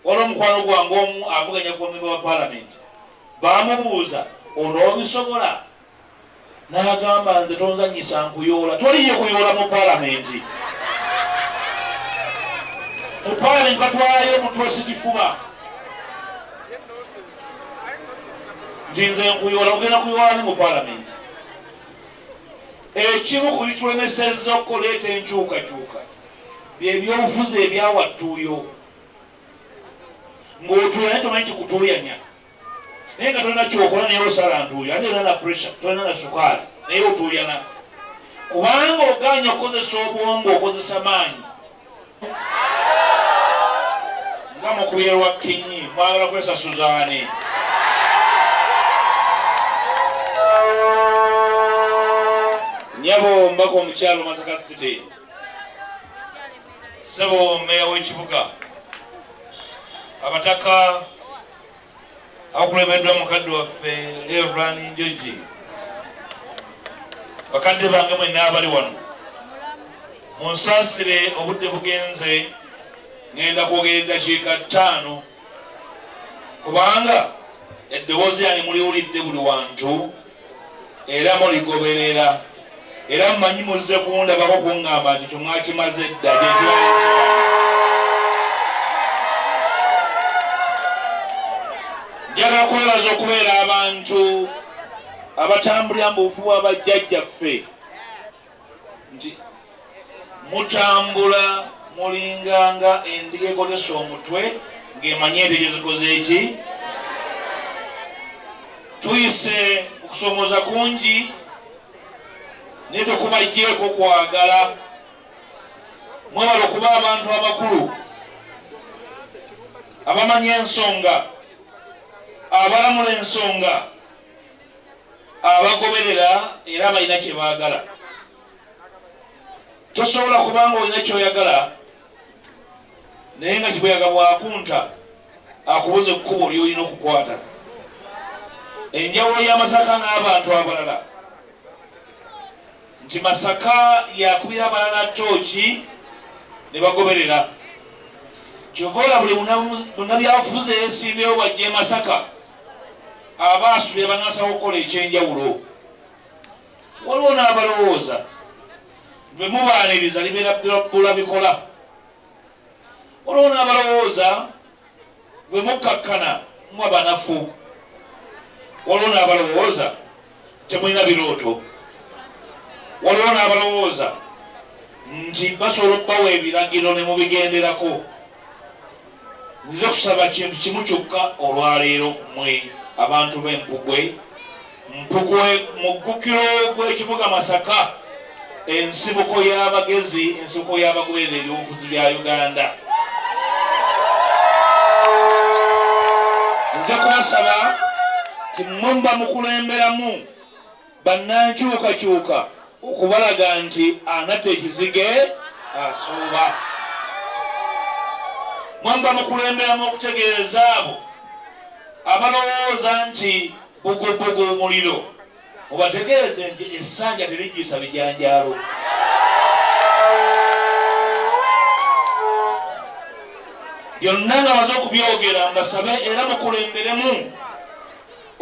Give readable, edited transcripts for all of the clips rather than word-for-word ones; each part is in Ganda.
wala omukwano gwange omu avuganya ku member wa parliament bamubuuza ono obisobola n'agamba nze tonzanyisa nkuyoola toliye kuyoola mu palamenti batwalayo omutwe sikifuba nti nze nkuyoola ogenda kuyoola ne mu palamenti ekimu ku bitulemesezza okuleeta enkyukakyuka byebyobufuzi ebyawattuuyo ng'otuuya naye tomanyi kikutuuyanya naye nga tolina kyokola naye osala ntuuyo ate tolina na pressure tolina na sukaali naye otuuyana kubanga oganya okukozesa obwongo okozesa maanyi nga mukubyerwa kinyi mwagala kwesasuzaani nyabo mbaka omukyalo Masaka City sebo meya w'ekibuga abataka akulemeddwa mukadde waffe Reverend Njoji bakadde bange mwenna abali wano munsaasire obudde bugenze ngenda kwogera eddakiika 5 kubanga eddoboozi yange muliwulidde buli wantu era muligoberera era mmanyi muzze kundabako kuŋŋamba nti kyomwakimaze dda gyekibaleesebwa njagala kwebaza okubeera abantu abatambulira mu bufu bwa bajjajjaffe nti mutambula mulinganga endiga ekozesa omutwe ng'emanye ente gyezikoze eki tuyise okusomoza kungi naye tekubajjeeko kwagala mwebala okuba abantu abakulu abamanya ensonga abalamula ensonga abagoberera era balina kye baagala tosobola kubanga olina kyoyagala naye nga kibuyaga bwakunta akubuze ekkubo lyolina okukwata enjawulo y'Amasaka n'abantu abalala nti Masaka yakubira abalala tooki ne bagoberera kyovola buli munnabyabufuzi eyeesimbyewo bwajja Masaka aba asubira banaasaba okukola ekyenjawulo waliwo n'abalowooza bwe mubaaniriza libeera bbula bikola waliwo n'abalowooza bwe mukkakkana muba banafu waliwo n'abalowooza temulina birooto waliwo n'abalowooza nti basobola okubawa ebiragiro ne mubigenderako nze kusaba kintu kimu kyokka olwaleero mwe abantu b'Empugwe muggukiro gw'ekibuga Masaka ensibuko y'abagezi ensibuko y'abagoberera ebyobufuzi bya Uganda nja kubasaba ti mmba mukulemberamu bannankyukakyuka okubalaga nti anatta ekizige asuuba mwamba mukulemberamu okutegeereza abo abalowooza nti bugubugu omuliro obategeeze nti essanja terigisa bijanjaalo byonna nga baze okubyogera mbasabe era mukulemberemu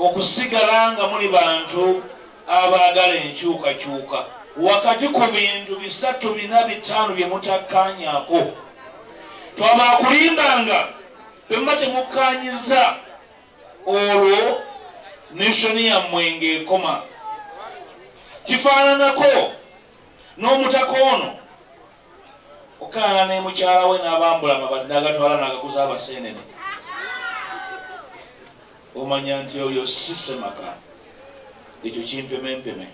okusigala nga muli bantu abaagala enkyukakyuka wakati ku bintu 3 4 5 bye mutakkaanyaako twabakulimbanga bemba temukkaanyiza olwo nationi yammwe ng'ekoma kifaananako n'omutaka ono okaana ne mukyala we n'abambula amabati n'agatwala n'agaguza abaseenene omanya nti oyo si Ssemaka ekyo kimpemempeme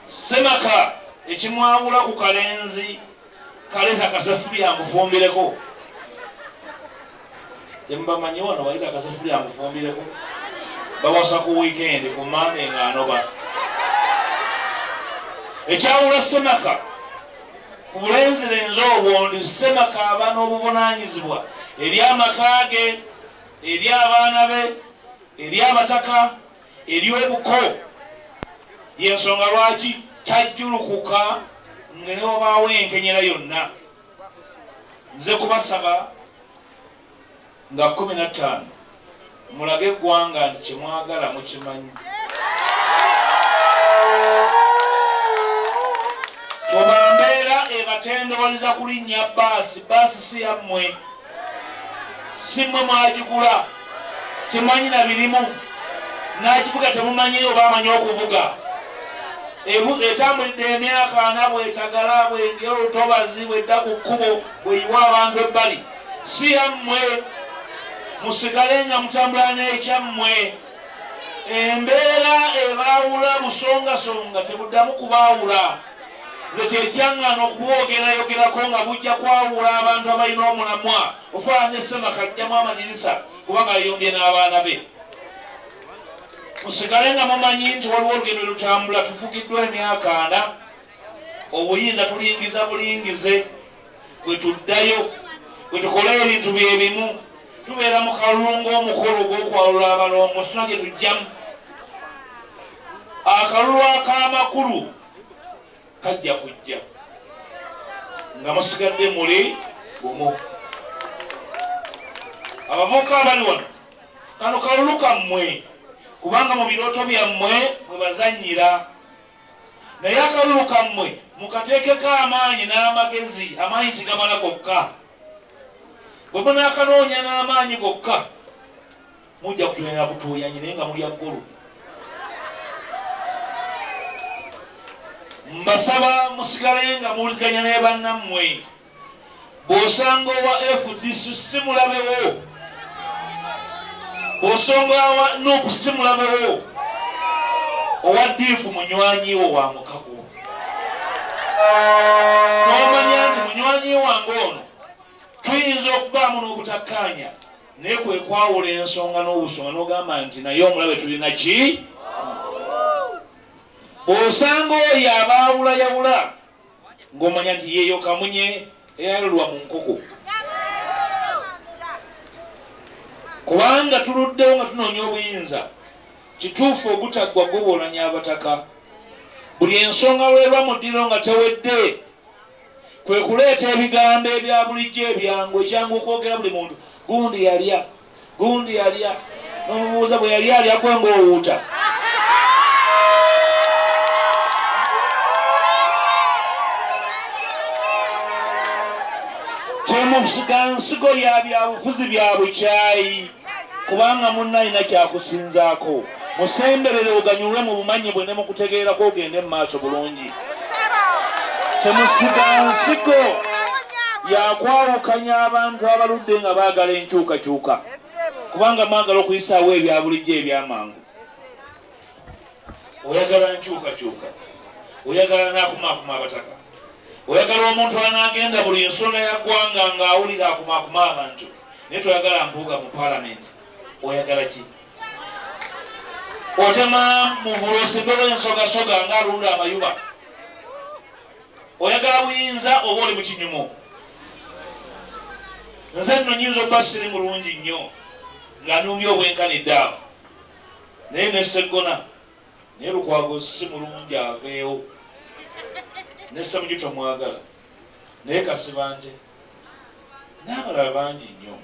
Ssemaka ekimwawula ku kalenzi kaleeta akasafulya nkufumbireko temubamanyi wano bayita akasafulya nkufumbireko bawasa ku weekend ku Monday ng'anoba ekyawula Ssemaka ku bulenzi lenzi obwo ndi Ssemaka aba n'obuvunaanyizibwa eri amaka ge eri abaana be eri abataka eri obuko yensonga lwaki tajjulukuka nga ne wabaawo enkenyera yonna nze kubasaba nga 15 mulage eggwanga nti kyemwagala mukimanyi. Tobambeera ebatendowaliza kulinnya baasi si yammwe, si mmwe mwagigula, temanyi na birimu, nakivuga temumanyi oba amanyi okuvuga. Etambulidde emyaka 4 bwetagala bwengera olutobazi bwedda ku kkubo bweyiwa abantu ebbali, si yammwe, musigale nga mutambula n'ekyammwe. Embeera ebaawula busongasonga tebuddamu kubaawula. Nze kyekyaŋŋaana okubwogeraayogerako nga bujja kwawula abantu abalina omulamwa ofaanana essema kajjamu amadirisa kubanga ayombye n'abaana be. Musigale nga mumanyi nti waliwo olugendo lutambula, tufugiddwa emyaka 4, obuyinza tulingiza bulingize, bwe tuddayo bwe tukola ebintu bye bimu, tubeera mu kalungu omukolo ogw'okwawula abalongo, situna gye tujjamu. Akalulu ak'amakulu kajja kujja nga musigadde muli bumu. Abavubuka abali wano, kano kalulu kammwe, kubanga mu birooto byammwe mwe bazannyira, naye akalulu kammwe mukateekeko amaanyi n'amagezi. Amaanyi tigamala gokka, bwe munaakanoonya n'amaanyi gokka mujja kutuuyana butuuyanyi naye nga mulya ggulu. Mbasaba musigale nga muwuliziganya ne bannammwe. Bw'osanga owa FDC si mulabewo, bw'osanga owa NUP si mulabewo, owa DIF munywanyiwo wa mukago. N'omanya nti munywanyi wange ono tuyinza okubaamu n'obutakkaanya, naye kwe kwawula ensonga n'obusonga n'ogamba nti naye omulabe tulina ki? Bw'osanga oyo abaawulayawula ng'omanya nti yeeyo kamunye eyalulwa mu nkoko. Kubanga tuluddewo nga tunoonya obuyinza, kituufu ogutaggwa goboolanya abataka. Buli ensonga lwelwa mu ddiro nga tewedde, kwe kuleeta ebigambo ebya bulijjo ebyangu, ekyangu okwogera buli muntu, gundi yalya, gundi yalya, n'omubuuza bwe yali alya gwe ng'owuuta. Temusiga nsigo ya byabufuzi bya bukyayi, kubanga munna alina kyakusinzaako. Musemberere oganyulwe mu bumanyibwe ne mu kutegeera kwogende mu maaso bulungi. Temusiga nsigo yakwawukanya abantu abaludde nga baagala enkyukakyuka, kubanga mwagala okuyisaawo ebya bulijjo ebyamangu. Oyagala nkyukakyuka, oyagala n'akumaakuma abataka, oyagala omuntu anaagenda buli nsonga ya ggwanga ng'awulira akumaakuma abantu, naye toyagala mbuuga mu paalamenti. Oyagala ki? Otema mu bulosimbewo ensogasoga ng'alunda amayuba. Oyagala buyinza oba oli mu kinyumo. Nze nno nyinza okuba siri mulungi nnyo nga nyumya obwenkanidde awo, naye ne Sseggona, naye Lukwago si mulungi aveewo, ne Ssemujju tomwagala, naye Kasiba nte n'abalala bangi nnyo.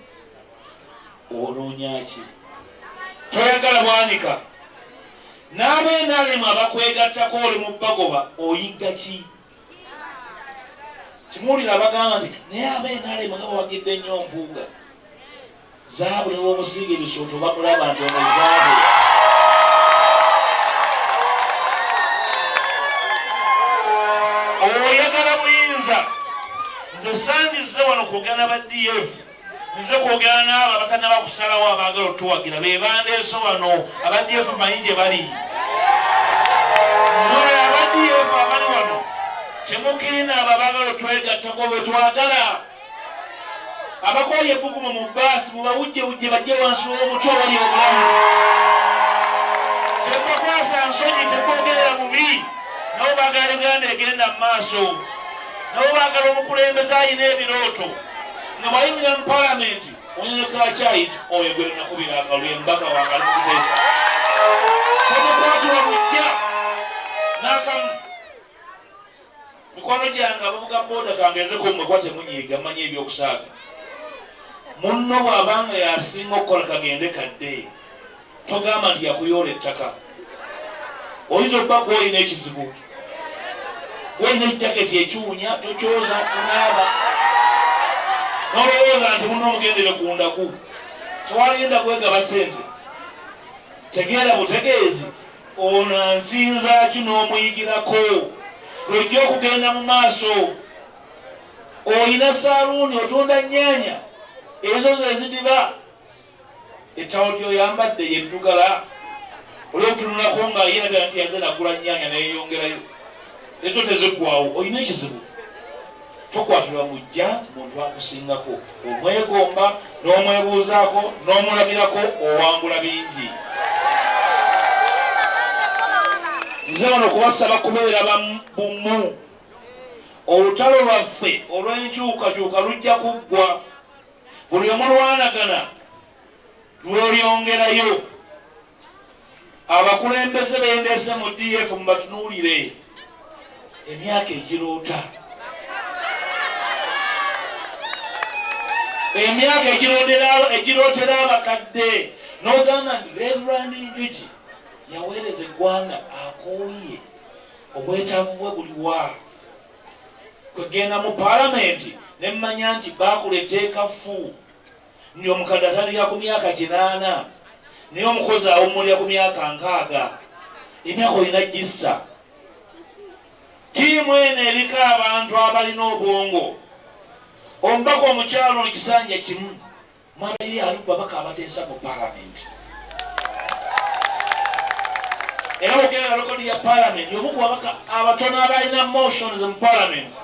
Onoonya ki? Toyagala bwanika. N'ab'enaalemu abakwegattako oli mu bagoba oyigga ki? Kimuwulira abagamba nti naye ab'enaalemu nga bawagidde nnyo mpuuga. Zaabu ne bw'omusiiga ebisooto bakulaba nti ono zaabu. Oyagala buyinza. Nze sandizze wano kwogera ba DF, nze kwogera n'abo abatannaba kusalawo abaagala otuwagira, be bandeese wano aba DF manyi gye bali. Mmwe aba DF abali wano temukiina abo abaagala otwegattako bwe twagala. Abakoye ebbugumu mu bbaasi mubawujjewujje bajje wansi w'omuti owali obulamu. Tebakwasa nsonyi, tebogerera bubi, nabo baagala Uganda egenda mu maaso, nabo baagala omukulembeze alina ebirooto. Nga bwayimira mu paalamenti onyonyeka kyayi oyo gwe nakubira akalulu embaga wange ali mukuteeka. Temukwatibwa bujja n'akamu. mikono gyange abavuga boda kangezeko mmwe kwa temunyiiga mmanyi ebyokusaaga. Munno bw'abanga yasinga okukola kagende kadde togamba nti yakuyoola ettaka. Oyinza okuba gw'olina ekizibu, gw'olina ekijaketi ekiwunya tokyoza tunaaba n'olowooza nti munno omugendere ku ndaku tewalinda kwegaba sente. Tegeera butegeezi ono ansinza ki n'omuyigirako lwojja okugenda mu maaso. Oyina saaluuni otunda nnyaanya ezo ze zidiba ettawo ly'oyambadde yeddugala olw'okutunulako nga yeraga nti yaze nagula nnyaanya neyeyongerayo ezo teziggwawo. Oyina ekizibu tokwatirwa mujja muntu akusingako omwegomba n'omwebuuzaako n'omulabirako owangula bingi. Nze wano kubasaba kubeera bumu. Olutalo lwaffe olw'enkyukakyuka lujja kuggwa. Buli omu lwanagana lw'olyongerayo. Abakulembeze bendese mu DF mubatunuulire emyaka egiroota. Emyaka egirootera abakadde n'ogamba nti Reverend Njuki yaweereza eggwanga akooye obwetaavu bwe buliwa. Kwegenda mu paalamenti ne mmanya nti baakula etteeka ffu nti omukadde atandikira ku myaka 8 naye omukozi awummulira ku myaka 60. Emyaka olina gissa. Ttiimu eno eriko abantu abalina obwongo. Omubaka omukyalo ono kisanja kimu mwabayo ali babaka abateesa mu paalamenti. Era okera lokodi ya parliament yomu ku babaka abatono abalina motions mu parliament